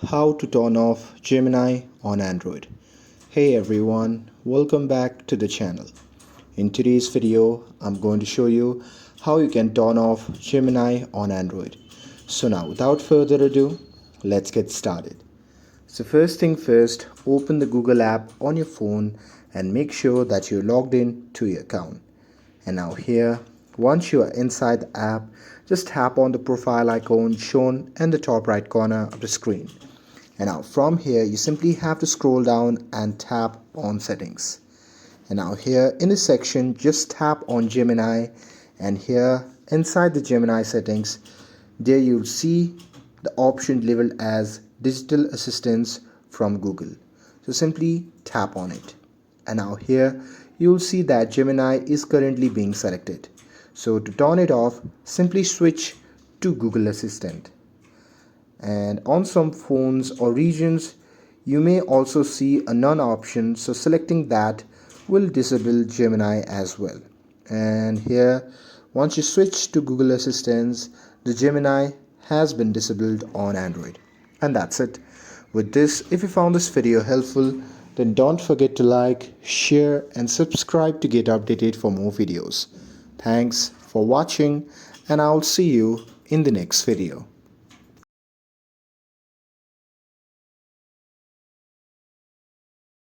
How to turn off Gemini on Android. Hey everyone, welcome back to the channel. In today's video, I'm going to show you how you can turn off Gemini on Android. So now without further ado, let's get started. So first thing first, open the Google app on your phone and make sure that you're logged in to your account. And now here, once you are inside the app, just tap on the profile icon shown in the top right corner of the screen. And now from here, you simply have to scroll down and tap on settings. And now here in this section, just tap on Gemini, and here inside the Gemini settings, there you'll see the option labeled as digital assistance from Google. So simply tap on it. And now here you'll see that Gemini is currently being selected. So to turn it off, simply switch to Google Assistant. And on some phones or regions, you may also see a none option, so selecting that will disable Gemini as well. And here, once you switch to Google Assistant, the Gemini has been disabled on Android. And that's it. With this, if you found this video helpful, then don't forget to like, share and subscribe to get updated for more videos. Thanks for watching, and I'll see you in the next video.